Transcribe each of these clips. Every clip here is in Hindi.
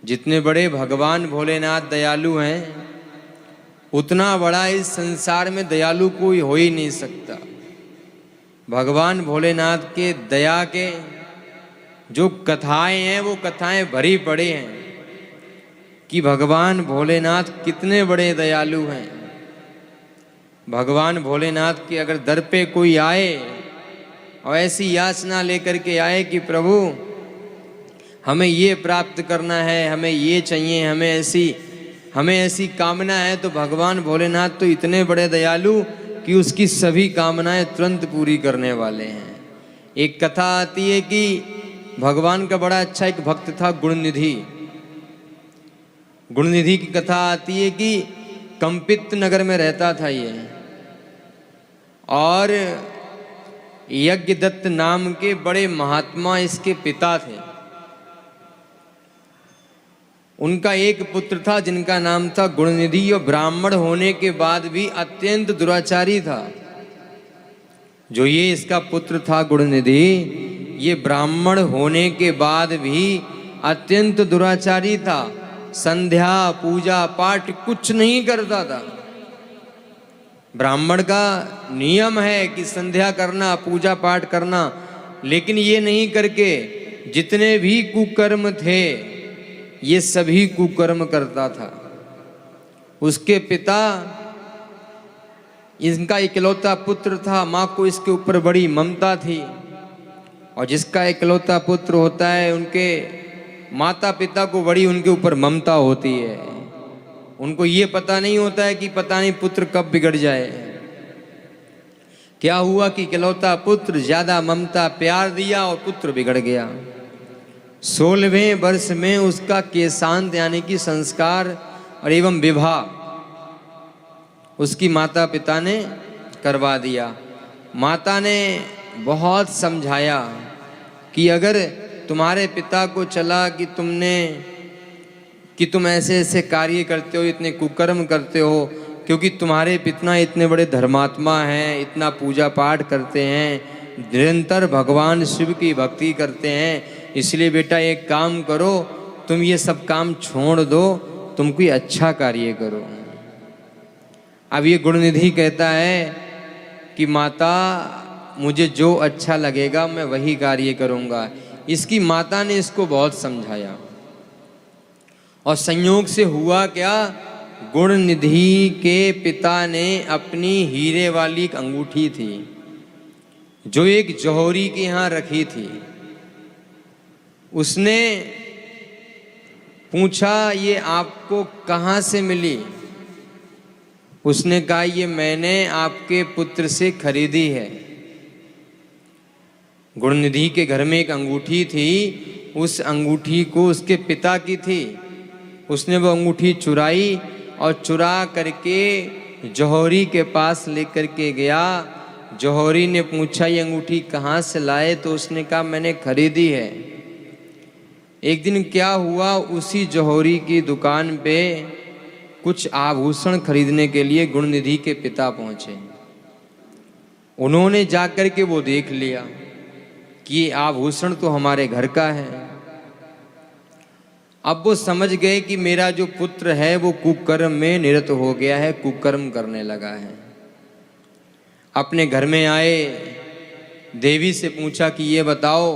जितने बड़े भगवान भोलेनाथ दयालु हैं, उतना बड़ा इस संसार में दयालु कोई हो ही नहीं सकता। भगवान भोलेनाथ के दया के जो कथाएं हैं वो कथाएं भरी पड़ी हैं कि भगवान भोलेनाथ कितने बड़े दयालु हैं। भगवान भोलेनाथ के अगर दर पे कोई आए और ऐसी याचना लेकर के आए कि प्रभु हमें ये प्राप्त करना है, हमें ये चाहिए, हमें ऐसी कामना है, तो भगवान भोलेनाथ तो इतने बड़े दयालु कि उसकी सभी कामनाएं तुरंत पूरी करने वाले हैं। एक कथा आती है कि भगवान का बड़ा अच्छा एक भक्त था गुणनिधि। गुणनिधि की कथा आती है कि कंपित नगर में रहता था ये, और यज्ञदत्त नाम के बड़े महात्मा इसके पिता थे। उनका एक पुत्र था जिनका नाम था गुणनिधि, और ब्राह्मण होने के बाद भी अत्यंत दुराचारी था। जो ये इसका पुत्र था गुणनिधि, ये ब्राह्मण होने के बाद भी अत्यंत दुराचारी था। संध्या पूजा पाठ कुछ नहीं करता था। ब्राह्मण का नियम है कि संध्या करना, पूजा पाठ करना, लेकिन ये नहीं करके जितने भी कुकर्म थे ये सभी कुकर्म करता था। उसके पिता, इनका इकलौता पुत्र था, माँ को इसके ऊपर बड़ी ममता थी, और जिसका इकलौता पुत्र होता है उनके माता पिता को बड़ी उनके ऊपर ममता होती है। उनको ये पता नहीं होता है कि पता नहीं पुत्र कब बिगड़ जाए। क्या हुआ कि इकलौता पुत्र ज्यादा ममता प्यार दिया और पुत्र बिगड़ गया। 16वें वर्ष में उसका केशांत यानी कि संस्कार और एवं विवाह उसकी माता पिता ने करवा दिया। माता ने बहुत समझाया कि अगर तुम्हारे पिता को चला कि तुम ऐसे ऐसे कार्य करते हो, इतने कुकर्म करते हो, क्योंकि तुम्हारे पिता इतने बड़े धर्मात्मा हैं, इतना पूजा पाठ करते हैं, निरंतर भगवान शिव की भक्ति करते हैं, इसलिए बेटा एक काम करो, तुम ये सब काम छोड़ दो, तुम कोई अच्छा कार्य करो। अब ये गुणनिधि कहता है कि माता मुझे जो अच्छा लगेगा मैं वही कार्य करूँगा। इसकी माता ने इसको बहुत समझाया, और संयोग से हुआ क्या, गुणनिधि के पिता ने अपनी हीरे वाली एक अंगूठी थी जो एक जौहरी के यहाँ रखी थी। उसने पूछा ये आपको कहाँ से मिली? उसने कहा ये मैंने आपके पुत्र से खरीदी है। गुणनिधि के घर में एक अंगूठी थी, उस अंगूठी को उसके पिता की थी। उसने वो अंगूठी चुराई और चुरा करके जौहरी के पास लेकर के गया। जौहरी ने पूछा ये अंगूठी कहाँ से लाए? तो उसने कहा मैंने खरीदी है। एक दिन क्या हुआ, उसी जौहरी की दुकान पे कुछ आभूषण खरीदने के लिए गुणनिधि के पिता पहुंचे। उन्होंने जाकर के वो देख लिया कि ये आभूषण तो हमारे घर का है। अब वो समझ गए कि मेरा जो पुत्र है वो कुकर्म में निरत हो गया है, कुकर्म करने लगा है। अपने घर में आए, देवी से पूछा कि ये बताओ,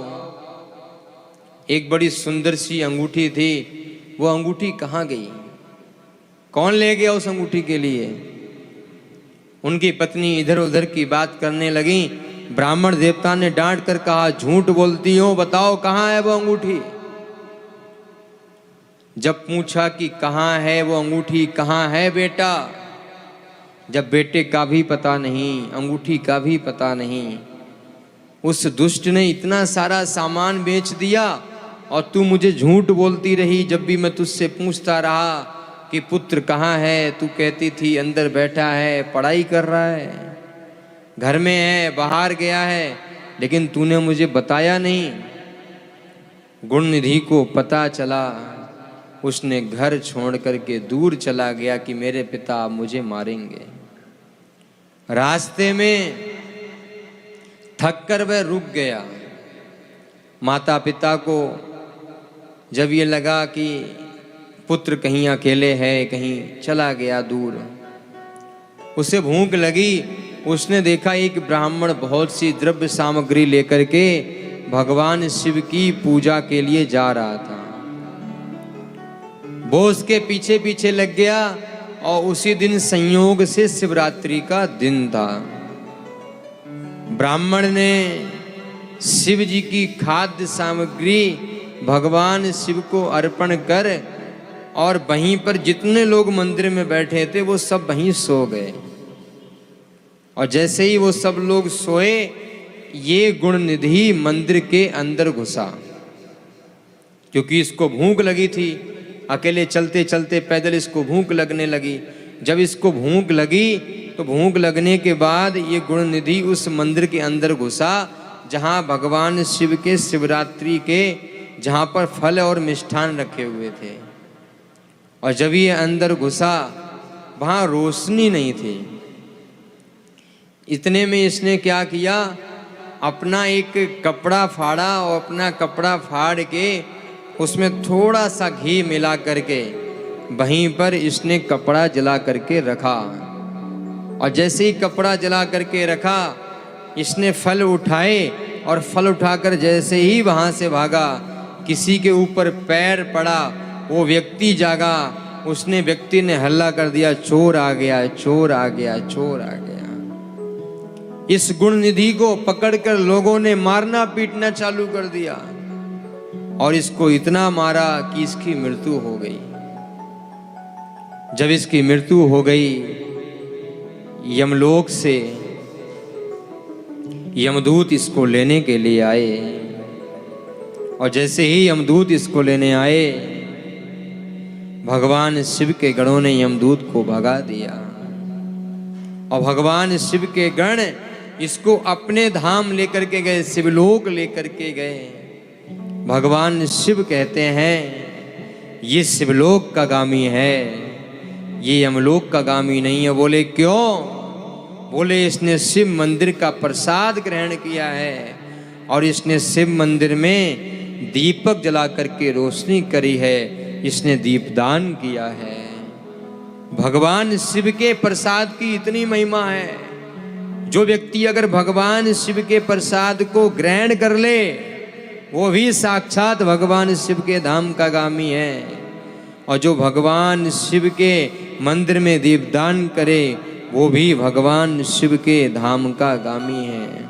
एक बड़ी सुंदर सी अंगूठी थी, वो अंगूठी कहाँ गई? कौन ले गया उस अंगूठी के लिए? उनकी पत्नी इधर उधर की बात करने लगी। ब्राह्मण देवता ने डांट कर कहा झूठ बोलती हो, बताओ कहाँ है वो अंगूठी? जब पूछा कि कहाँ है वो अंगूठी, कहाँ है बेटा, जब बेटे का भी पता नहीं, अंगूठी का भी पता नहीं, उस दुष्ट ने इतना सारा सामान बेच दिया और तू मुझे झूठ बोलती रही। जब भी मैं तुझसे पूछता रहा कि पुत्र कहाँ है, तू कहती थी अंदर बैठा है, पढ़ाई कर रहा है, घर में है, बाहर गया है, लेकिन तूने मुझे बताया नहीं। गुणनिधि को पता चला, उसने घर छोड़ करके दूर चला गया कि मेरे पिता मुझे मारेंगे। रास्ते में थक कर वह रुक गया। माता पिता को जब ये लगा कि पुत्र कहीं अकेले है, कहीं चला गया दूर। उसे भूख लगी, उसने देखा एक ब्राह्मण बहुत सी द्रव्य सामग्री लेकर के भगवान शिव की पूजा के लिए जा रहा था। वो उसके पीछे पीछे लग गया और उसी दिन संयोग से शिवरात्रि का दिन था। ब्राह्मण ने शिव जी की खाद्य सामग्री भगवान शिव को अर्पण कर और वहीं पर जितने लोग मंदिर में बैठे थे वो सब वहीं सो गए। और जैसे ही वो सब लोग सोए, ये गुण निधि मंदिर के अंदर घुसा, क्योंकि इसको भूख लगी थी। अकेले चलते चलते पैदल इसको भूख लगने लगी। जब इसको भूख लगी तो भूख लगने के बाद ये गुण निधि उस मंदिर के अंदर घुसा जहाँ भगवान शिव के शिवरात्रि के जहाँ पर फल और मिष्ठान रखे हुए थे। और जब ये अंदर घुसा वहाँ रोशनी नहीं थी। इतने में इसने क्या किया, अपना एक कपड़ा फाड़ा और अपना कपड़ा फाड़ के उसमें थोड़ा सा घी मिला करके वहीं पर इसने कपड़ा जला करके रखा। और जैसे ही कपड़ा जला करके रखा, इसने फल उठाए और फल उठाकर जैसे ही वहाँ से भागा, किसी के ऊपर पैर पड़ा, वो व्यक्ति जागा। उसने व्यक्ति ने हल्ला कर दिया, चोर आ गया, चोर आ गया, चोर आ गया। इस गुण निधि को पकड़कर लोगों ने मारना पीटना चालू कर दिया और इसको इतना मारा कि इसकी मृत्यु हो गई। जब इसकी मृत्यु हो गई, यमलोक से यमदूत इसको लेने के लिए आए। और जैसे ही यमदूत इसको लेने आए, भगवान शिव के गणों ने यमदूत को भगा दिया। और भगवान शिव के गण इसको अपने धाम लेकर के गए, शिवलोक लेकर के गए। भगवान शिव कहते हैं ये शिवलोक का गामी है, ये यमलोक का गामी नहीं है। बोले क्यों? बोले इसने शिव मंदिर का प्रसाद ग्रहण किया है और इसने शिव मंदिर में दीपक जला करके रोशनी करी है, इसने दीपदान किया है। भगवान शिव के प्रसाद की इतनी महिमा है। जो व्यक्ति अगर भगवान शिव के प्रसाद को ग्रहण कर ले, वो भी साक्षात भगवान शिव के धाम का गामी है। और जो भगवान शिव के मंदिर में दीपदान करे, वो भी भगवान शिव के धाम का गामी है।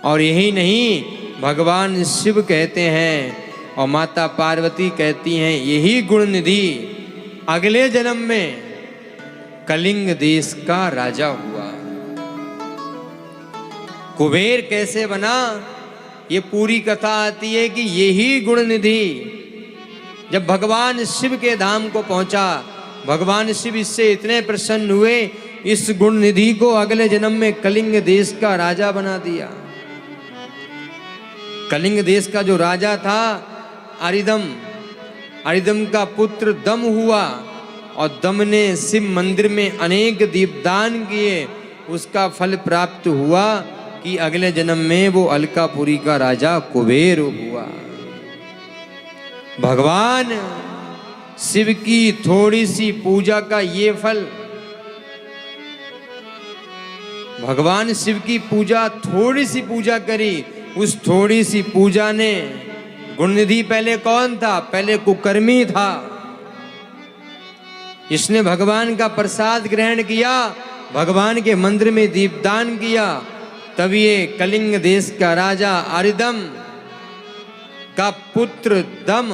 और यही नहीं, भगवान शिव कहते हैं और माता पार्वती कहती हैं, यही गुण निधि अगले जन्म में कलिंग देश का राजा हुआ। कुबेर कैसे बना, ये पूरी कथा आती है कि यही गुण निधि जब भगवान शिव के धाम को पहुंचा, भगवान शिव इससे इतने प्रसन्न हुए, इस गुण निधि को अगले जन्म में कलिंग देश का राजा बना दिया। कलिंग देश का जो राजा था अरिदम, अरिदम का पुत्र दम हुआ और दम ने शिव मंदिर में अनेक दीपदान किए। उसका फल प्राप्त हुआ कि अगले जन्म में वो अलकापुरी का राजा कुबेर हुआ। भगवान शिव की थोड़ी सी पूजा का ये फल, भगवान शिव की पूजा, थोड़ी सी पूजा करी, उस थोड़ी सी पूजा ने, गुणनिधि पहले कौन था? पहले कुकर्मी था। इसने भगवान का प्रसाद ग्रहण किया, भगवान के मंदिर में दीपदान किया, तब ये कलिंग देश का राजा अरिदम का पुत्र दम,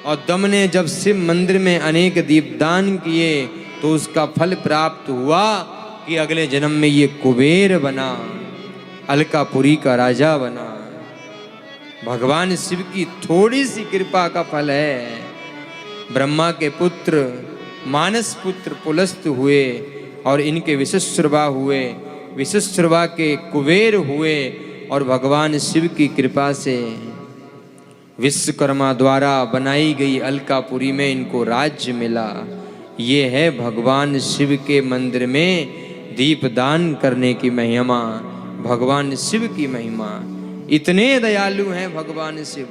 और दम ने जब शिव मंदिर में अनेक दीपदान किए तो उसका फल प्राप्त हुआ कि अगले जन्म में ये कुबेर बना, अलकापुरी का राजा बना। भगवान शिव की थोड़ी सी कृपा का फल है। ब्रह्मा के पुत्र मानस पुत्र पुलस्त हुए और इनके विशुश्रवा हुए, विशुश्रवा के कुबेर हुए और भगवान शिव की कृपा से विश्वकर्मा द्वारा बनाई गई अलकापुरी में इनको राज्य मिला। ये है भगवान शिव के मंदिर में दीपदान करने की महिमा, भगवान शिव की महिमा। इतने दयालु हैं भगवान शिव।